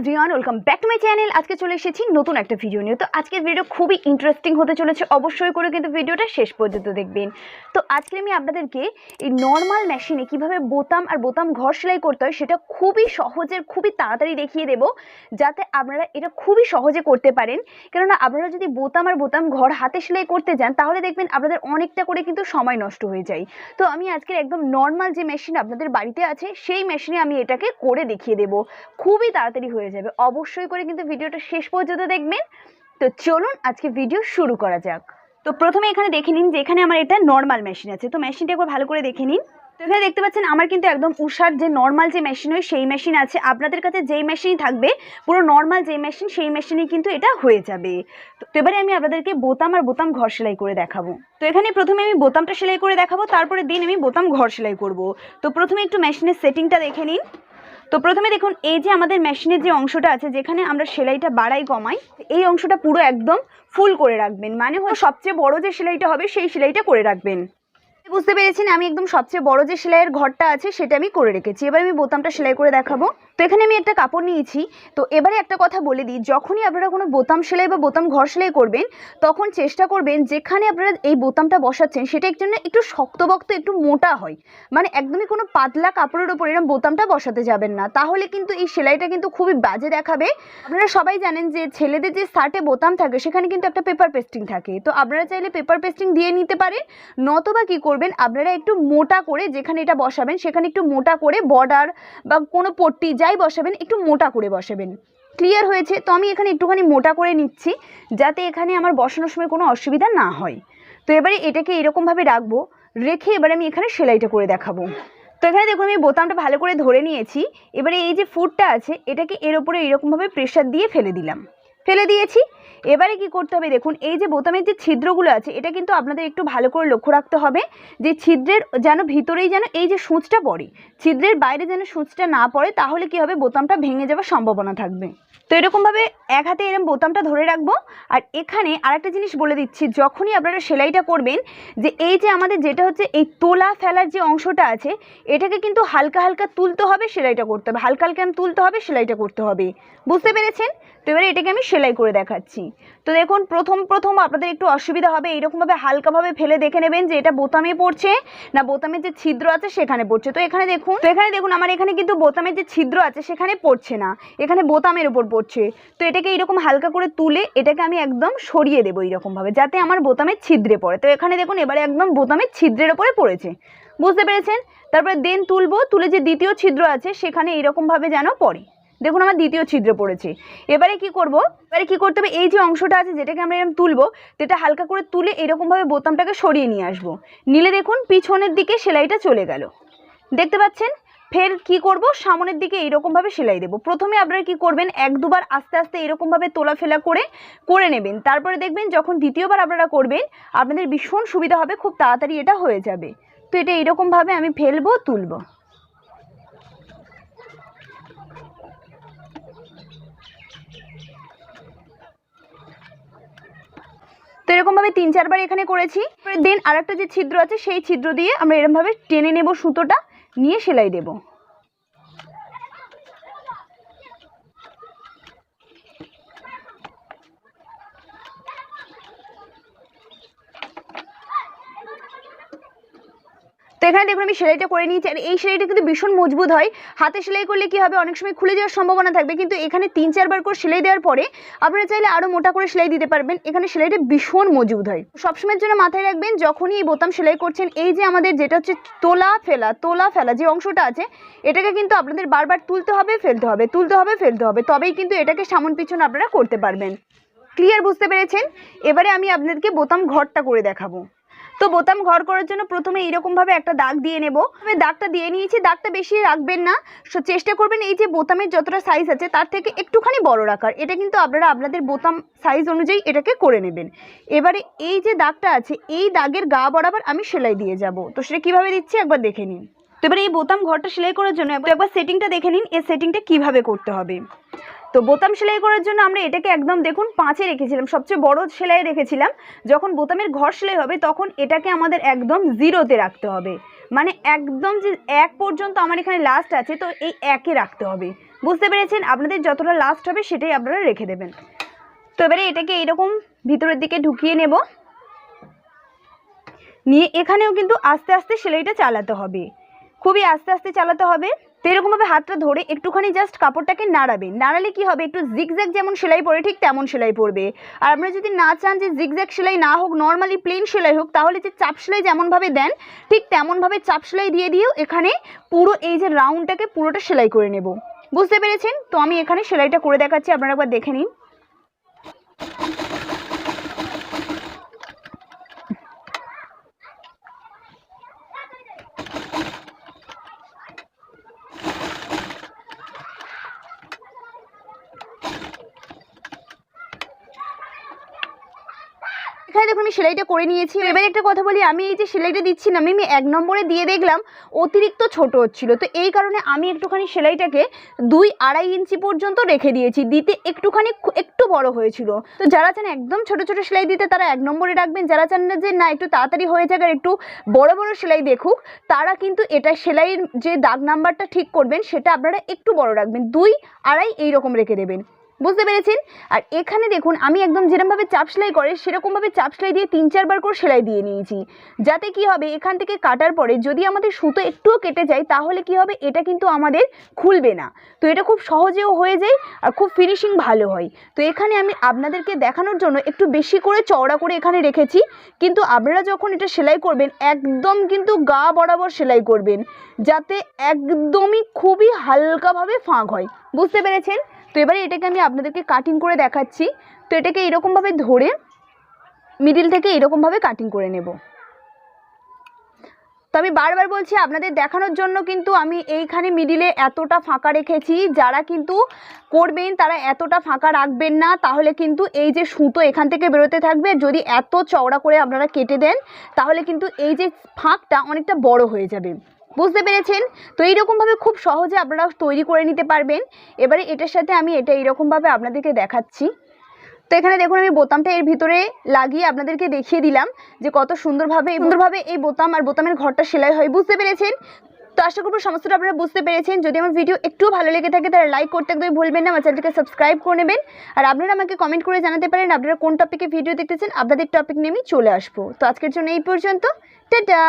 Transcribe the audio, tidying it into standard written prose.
Everyone, welcome back to my channel. আজকে চলে এসেছি নতুন একটা ভিডিও নিয়ে। তো আজকের ভিডিও খুবই ইন্টারেস্টিং হতে চলেছে, অবশ্যই করে কিন্তু ভিডিওটা শেষ পর্যন্ত দেখবেন। তো আজকে আমি আপনাদেরকে এই নর্মাল মেশিনে কিভাবে বোতাম আর বোতাম ঘর সেলাই করতে হয় সেটা খুবই সহজের, খুবই তাড়াতাড়ি দেখিয়ে দেবো, যাতে আপনারা এটা খুবই সহজে করতে পারেন। কেননা আপনারা যদি বোতাম আর বোতাম ঘর হাতে সেলাই করতে যান তাহলে দেখবেন আপনাদের অনেকটা করে কিন্তু সময় নষ্ট হয়ে যায়। তো আমি আজকের একদম নর্মাল যে মেশিন আপনাদের বাড়িতে আছে সেই মেশিনে আমি এটাকে করে দেখিয়ে দেবো, খুবই তাড়াতাড়ি হয়ে যাবে। অবশ্যই করে কিন্তু ভিডিওটা শেষ পর্যন্ত দেখবেন। তো চলুন আজকে ভিডিও শুরু করা যাক। তো প্রথমে এখানে দেখে নিন যে এখানে আমার এটা নর্মাল মেশিন আছে। তো মেশিনটা একবার ভালো করে দেখে নিন। তো এখানে দেখতে পাচ্ছেন আমার কিন্তু একদম উষার যে নর্মাল যে মেশিন হয় সেই মেশিন আছে। আপনাদের কাছে যেই মেশিন থাকবে, পুরো নর্মাল যে মেশিন সেই মেশিনেই কিন্তু এটা হয়ে যাবে। তো এবারে আমি আপনাদেরকে বোতাম আর বোতাম ঘর সেলাই করে দেখাবো। তো এখানে প্রথমে আমি বোতামটা সেলাই করে দেখাবো, তারপরে দিন আমি বোতাম ঘর সেলাই করব। তো প্রথমে একটু মেশিনের সেটিংটা দেখে নিন। তো প্রথমে দেখুন এই যে আমাদের মেশিনের যে অংশটা আছে যেখানে আমরা সেলাইটা বাড়াই কমাই, এই অংশটা পুরো একদম ফুল করে রাখবেন। মানে হলো সবচেয়ে বড় যে সেলাইটা হবে সেই সেলাইটা করে রাখবেন। বুঝতে পেরেছেন, আমি একদম সবচেয়ে বড় যে সেলাইয়ের ঘরটা আছে সেটা আমি করে রেখেছি। এবার আমি বোতামটা সেলাই করে দেখাবো। তো এখানে আমি একটা কাপড় নিয়েছি। তো এবারে একটা কথা বলে দিই, যখনই আপনারা কোনো বোতাম সেলাই বা বোতাম ঘর সেলাই করবেন তখন চেষ্টা করবেন যেখানে আপনারা এই বোতামটা বসাচ্ছেন সেটা একটু শক্তবক্ত, একটু মোটা হয়। মানে একদমই কোনো পাতলা কাপড়ের ওপর এরকম বোতামটা বসাতে যাবেন না, তাহলে কিন্তু এই সেলাইটা কিন্তু খুবই বাজে দেখাবে। আপনারা সবাই জানেন যে ছেলেদের যে শার্টে বোতাম থাকে সেখানে কিন্তু একটা পেপার পেস্টিং থাকে। তো আপনারা চাইলে পেপার পেস্টিং দিয়ে নিতে পারেন, নতবা কি করবেন আপনারা একটু মোটা করে যেখানে এটা বসাবেন সেখানে একটু মোটা করে বর্ডার বা কোনো পট্টি যাই বসাবেন একটু মোটা করে বসাবেন। ক্লিয়ার হয়েছে? তো আমি এখানে একটুখানি মোটা করে নিচ্ছি যাতে এখানে আমার বসানোর সময় কোনো অসুবিধা না হয়। তো এবারে এটাকে এরকমভাবে রাখবো, রেখে এবারে আমি এখানে সেলাইটা করে দেখাবো। তো এখানে দেখুন আমি বোতামটা ভালো করে ধরে নিয়েছি। এবারে এই যে ফুটটা আছে এটাকে এর উপরে এরকমভাবে প্রেসার দিয়ে ফেলে দিলাম, ফেলে দিয়েছি। এবারে কি করতে হবে দেখুন এই যে বোতামের যে ছিদ্রগুলো আছে এটা কিন্তু আপনাদের একটু ভালো করে লক্ষ্য রাখতে হবে যে ছিদ্রের যেন ভিতরেই যেন এই যে সূঁচটা পড়ে, ছিদ্রের বাইরে যেন সূঁচটা না পড়ে, তাহলে কি হবে বোতামটা ভেঙে যাওয়ার সম্ভাবনা থাকবে। তো এরকমভাবে এক হাতে এরকম বোতামটা ধরে রাখবো। আর এখানে আরেকটা জিনিস বলে দিচ্ছি, যখনই আপনারা সেলাইটা করবেন যে এই যে আমাদের যেটা হচ্ছে এই তোলা ফেলার যে অংশটা আছে এটাকে কিন্তু হালকা হালকা তুলতে হবে, সেলাইটা করতে হবে, হালকা হালকা তুলতে হবে, সেলাইটা করতে হবে। বুঝতে পেরেছেন? তো এবারে এটাকে আমি সেলাই করে দেখাচ্ছি। তো দেখুন প্রথম আপনাদের একটু অসুবিধা হবে, এইরকমভাবে হালকাভাবে ফেলে দেখে নেবেন যে এটা বোতামে পড়ছে না বোতামের যে ছিদ্র আছে সেখানে পড়ছে। তো এখানে দেখুন আমার এখানে কিন্তু বোতামের যে ছিদ্র আছে সেখানে পড়ছে না, এখানে বোতামের উপর পড়ছে। তো এটাকে এরকম হালকা করে তুলে এটাকে আমি একদম সরিয়ে দেবো এইরকমভাবে যাতে আমার বোতামের ছিদ্রে পড়ে। তো এখানে দেখুন এবারে একদম বোতামের ছিদ্রের ওপরে পড়েছে। বুঝতে পেরেছেন? তারপরে দেন তুলবো, তুলে যে দ্বিতীয় ছিদ্র আছে সেখানে এরকমভাবে যেন পড়ে। দেখুন আমার দ্বিতীয় ছিদ্র পড়েছে। এবারে কি করব, এবারে কি করতে হবে এই যে অংশটা আছে যেটাকে আমরা এরকম তুলবো, তো এটা হালকা করে তুলে এরকমভাবে বোতামটাকে সরিয়ে নিয়ে আসবো। নিলে দেখুন পিছনের দিকে সেলাইটা চলে গেল, দেখতে পাচ্ছেন? ফের কি করব, সামনের দিকে এইরকমভাবে সেলাই দেবো। প্রথমে আপনারা কি করবেন এক দুবার আস্তে আস্তে এরকমভাবে তোলা ফেলা করে নেবেন। তারপরে দেখবেন যখন দ্বিতীয়বার আপনারা করবেন আপনাদের ভীষণ সুবিধা হবে, খুব তাড়াতাড়ি এটা হয়ে যাবে। তো এটা এরকমভাবে আমি ফেলবো, তুলবো। তো এরকমভাবে 3-4 বার এখানে করেছি। দেন আরেকটা যে ছিদ্র আছে সেই ছিদ্র দিয়ে আমরা এরকমভাবে টেনে নেব, সুতোটা নিয়ে সেলাই দেব। তো এখানে দেখুন আমি সেলাইটা করে নিয়েছি। আর এই সেলাইটা কিন্তু ভীষণ মজবুত হয়। হাতে সেলাই করলে কি হবে অনেক সময় খুলে যাওয়ার সম্ভাবনা থাকবে, কিন্তু এখানে 3-4 বার করে সেলাই দেওয়ার পরে আপনারা চাইলে আরও মোটা করে সেলাই দিতে পারবেন। এখানে সেলাইটা ভীষণ মজবুত হয়। সবসময়ের জন্য মাথায় রাখবেন যখনই এই বোতাম সেলাই করছেন এই যে আমাদের যেটা হচ্ছে তোলা ফেলা যে অংশটা আছে এটাকে কিন্তু আপনাদের বারবার তুলতে হবে, ফেলতে হবে, তুলতে হবে, ফেলতে হবে, তবেই কিন্তু এটাকে সামন পিছন আপনারা করতে পারবেন। ক্লিয়ার? বুঝতে পেরেছেন? এবারে আমি আপনাদেরকে বোতাম ঘরটা করে দেখাবো। তো বোতাম ঘর করার জন্য প্রথমে এইরকমভাবে একটা দাগ দিয়ে নেব। আমি দাগটা দিয়ে নিয়েছি, দাগটা বেশি রাখবেন না, চেষ্টা করবেন এই যে বোতামের যতটা সাইজ আছে তার থেকে একটুখানি বড় রাখার। এটা কিন্তু আপনারা আপনাদের বোতাম সাইজ অনুযায়ী এটাকে করে নেবেন। এবারে এই যে দাগটা আছে এই দাগের গা বরাবর আমি সেলাই দিয়ে যাব। তো সেটা কীভাবে দিচ্ছি একবার দেখে নিন। তো এবারে এই বোতাম ঘরটা সেলাই করার জন্য একবার সেটিংটা দেখে নিন, এই সেটিংটা কীভাবে করতে হবে। তো বোতাম সেলাই করার জন্য আমরা এটাকে একদম দেখুন 5-এ রেখেছিলাম, সবচেয়ে বড় সেলাই রেখেছিলাম। যখন বোতামের ঘর সেলাই হবে তখন এটাকে আমাদের একদম 0-তে রাখতে হবে। মানে একদম যে 1 পর্যন্ত আমার এখানে লাস্ট আছে তো এই 1-এ রাখতে হবে। বুঝতে পেরেছেন? আপনাদের যতটা লাস্ট হবে সেটাই আপনারা রেখে দেবেন। তো এবারে এটাকে এইরকম ভিতরের দিকে ঢুকিয়ে নেব, নিয়ে এখানেও কিন্তু আস্তে আস্তে সেলাইটা চালাতে হবে, খুবই আস্তে আস্তে চালাতে হবে। তো এরকমভাবে হাতটা ধরে একটুখানি জাস্ট কাপড়টাকে নাড়াবেন, নাড়ালে কি হবে, একটু জিগজ্যাগ যেমন সেলাই পড়ে ঠিক তেমন সেলাই পড়বে। আর আপনারা যদি না চান যে জিগজ্যাগ সেলাই না হোক, নর্মালি প্লেন সেলাই হোক, তাহলে যে চাপ সেলাই যেমনভাবে দেন ঠিক তেমনভাবে চাপ সেলাই দিয়ে দিয়েও এখানে পুরো এই যে রাউন্ডটাকে পুরোটা সেলাই করে নেব। বুঝতে পেরেছেন? তো আমি এখানে সেলাইটা করে দেখাচ্ছি, আপনারা একবার দেখে নিন। এখানে দেখুন আমি সেলাইটা করে নিয়েছি। এবারে একটা কথা বলি, আমি এই যে সেলাইটা দিচ্ছি না, আমি 1 নম্বরে দিয়ে দেখলাম অতিরিক্ত ছোট হচ্ছিল, তো এই কারণে আমি একটুখানি সেলাইটাকে 2-2.5 ইঞ্চি পর্যন্ত রেখে দিয়েছি, দিতে একটুখানি একটু বড় হয়েছিল। তো যারা চান একদম ছোট ছোট সেলাই দিতে তারা 1 নম্বরে রাখবেন, যারা চান না যে না একটু তাড়াতাড়ি হয়ে যাক আর একটু বড় বড় সেলাই দেখুক, তারা কিন্তু এটা সেলাইয়ের যে দাগ নাম্বারটা ঠিক করবেন সেটা আপনারা একটু বড় রাখবেন, 2-2.5 এইরকম রেখে দেবেন। বুঝতে পেরেছেন? আর এখানে দেখুন আমি একদম যেরকমভাবে চাপ সেলাই করে সেরকমভাবে চাপ সেলাই দিয়ে 3-4 বার করে সেলাই দিয়ে নিয়েছি, যাতে কি হবে এখান থেকে কাটার পরে যদি আমাদের সুতো একটুও কেটে যায় তাহলে কি হবে, এটা কিন্তু আমাদের খুলবে না। তো এটা খুব সহজেও হয়ে যায় আর খুব ফিনিশিং ভালো হয়। তো এখানে আমি আপনাদেরকে দেখানোর জন্য একটু বেশি করে চওড়া করে এখানে রেখেছি, কিন্তু আপনারা যখন এটা সেলাই করবেন একদম কিন্তু গা বরাবর সেলাই করবেন, যাতে একদমই খুবই হালকাভাবে ফাঁক হয়। বুঝতে পেরেছেন? তো এবারে এটাকে আমি আপনাদেরকে কাটিং করে দেখাচ্ছি। তো এটাকে এরকমভাবে ধরে মিডিল থেকে এরকমভাবে কাটিং করে নেব। তো আমি বারবার বলছি আপনাদের দেখানোর জন্য কিন্তু আমি এইখানে মিডিলে এতটা ফাঁকা রেখেছি, যারা কিন্তু করবেন তারা এতটা ফাঁকা রাখবেন না, তাহলে কিন্তু এই যে সুতো এখান থেকে বেরোতে থাকবে। যদি এত চওড়া করে আপনারা কেটে দেন তাহলে কিন্তু এই যে ফাঁকটা অনেকটা বড় হয়ে যাবে। বুঝতে পেরেছেন? তো এইরকমভাবে খুব সহজে আপনারা তৈরি করে নিতে পারবেন। এবারে এটার সাথে আমি এটা এইরকমভাবে আপনাদেরকে দেখাচ্ছি। তো এখানে দেখুন আমি বোতামটা এর ভিতরে লাগিয়ে আপনাদেরকে দেখিয়ে দিলাম যে কত সুন্দরভাবে এই বোতাম আর বোতামের ঘরটা সেলাই হয়। বুঝতে পেরেছেন? তো আশা করব সমস্তটা আপনারা বুঝতে পেরেছেন। যদি আমার ভিডিও একটু ভালো লেগে থাকে তাহলে লাইক করতে একদমই ভুলবেন না, আমার চ্যানেলটাকে সাবস্ক্রাইব করে নেবেন। আর আপনারা আমাকে কমেন্ট করে জানাতে পারেন আপনারা কোন টপিকে ভিডিও দেখতে চান, আপনাদের টপিক নিয়ে আমি চলে আসবো। তো আজকের জন্য এই পর্যন্ত, টাটা।